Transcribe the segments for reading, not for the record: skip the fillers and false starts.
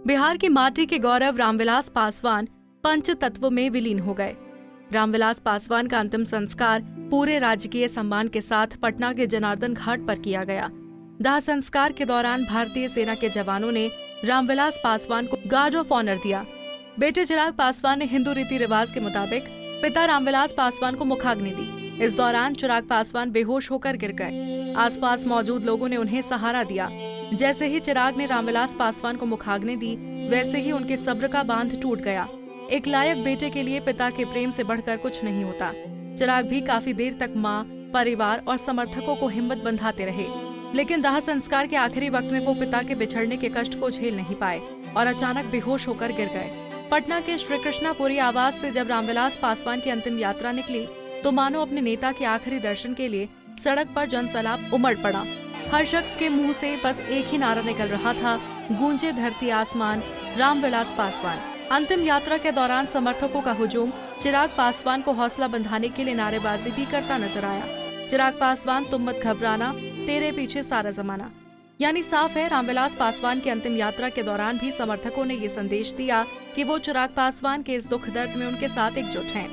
बिहार की माटी के गौरव रामविलास पासवान पंच तत्व में विलीन हो गए। रामविलास पासवान का अंतिम संस्कार पूरे राजकीय सम्मान के साथ पटना के जनार्दन घाट पर किया गया। दाह संस्कार के दौरान भारतीय सेना के जवानों ने रामविलास पासवान को गार्ड ऑफ ऑनर दिया। बेटे चिराग पासवान ने हिंदू रीति रिवाज के मुताबिक पिता रामविलास पासवान को मुखाग्नि दी। इस दौरान चिराग पासवान बेहोश होकर गिर गए। आसपास मौजूद लोगों ने उन्हें सहारा दिया। जैसे ही चिराग ने रामविलास पासवान को मुखाग्नि दी, वैसे ही उनके सब्र का बांध टूट गया। एक लायक बेटे के लिए पिता के प्रेम से बढ़कर कुछ नहीं होता। चिराग भी काफी देर तक माँ, परिवार और समर्थकों को हिम्मत बंधाते रहे, लेकिन दाह संस्कार के आखिरी वक्त में वो पिता के बिछड़ने के कष्ट को झेल नहीं पाए और अचानक बेहोश होकर गिर गए। पटना के श्री कृष्णापुरी आवास से जब रामविलास पासवान की अंतिम यात्रा निकली, तो मानो अपने नेता के आखिरी दर्शन के लिए सड़क पर जनसैलाब उमड़ पड़ा। हर शख्स के मुंह से बस एक ही नारा निकल रहा था, गूंजे धरती आसमान, रामविलास पासवान। अंतिम यात्रा के दौरान समर्थकों का हुजूम चिराग पासवान को हौसला बंधाने के लिए नारेबाजी भी करता नजर आया। चिराग पासवान, तुम मत घबराना, तेरे पीछे सारा जमाना। यानी साफ है, रामविलास पासवान की अंतिम यात्रा के दौरान भी समर्थकों ने ये संदेश दिया कि वो चिराग पासवान के इस दुख दर्द में उनके साथ एकजुट हैं।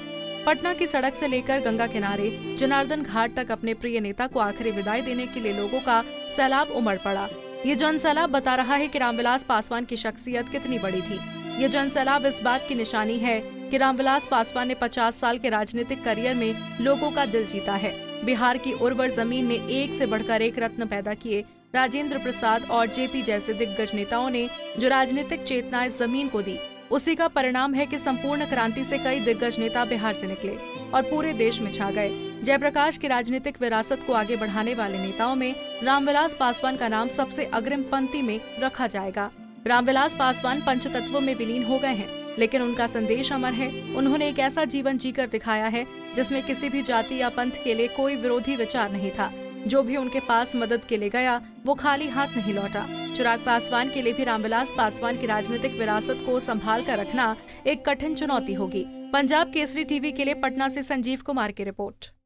पटना की सड़क से लेकर गंगा किनारे जनार्दन घाट तक अपने प्रिय नेता को आखिरी विदाई देने के लिए लोगों का सैलाब उमड़ पड़ा। ये जनसैलाब बता रहा है कि रामविलास पासवान की शख्सियत कितनी बड़ी थी। ये जनसैलाब इस बात की निशानी है कि रामविलास पासवान ने 50 साल के राजनीतिक करियर में लोगों का दिल जीता है। बिहार की उर्वर जमीन ने एक से बढ़कर एक रत्न पैदा किए। राजेंद्र प्रसाद और जेपी जैसे दिग्गज नेताओं ने जो राजनीतिक चेतना इस जमीन को दी, उसी का परिणाम है कि संपूर्ण क्रांति से कई दिग्गज नेता बिहार से निकले और पूरे देश में छा गए। जयप्रकाश की राजनीतिक विरासत को आगे बढ़ाने वाले नेताओं में रामविलास पासवान का नाम सबसे अग्रिम पंक्ति में रखा जाएगा। रामविलास पासवान पंचतत्वों में विलीन हो गए हैं, लेकिन उनका संदेश अमर है। उन्होंने एक ऐसा जीवन जीकर दिखाया है जिसमें किसी भी जाति या पंथ के लिए कोई विरोधी विचार नहीं था। जो भी उनके पास मदद के लिए गया, वो खाली हाथ नहीं लौटा। चिराग पासवान के लिए भी रामविलास पासवान की राजनीतिक विरासत को संभाल कर रखना एक कठिन चुनौती होगी। पंजाब केसरी टीवी के लिए पटना से संजीव कुमार की रिपोर्ट।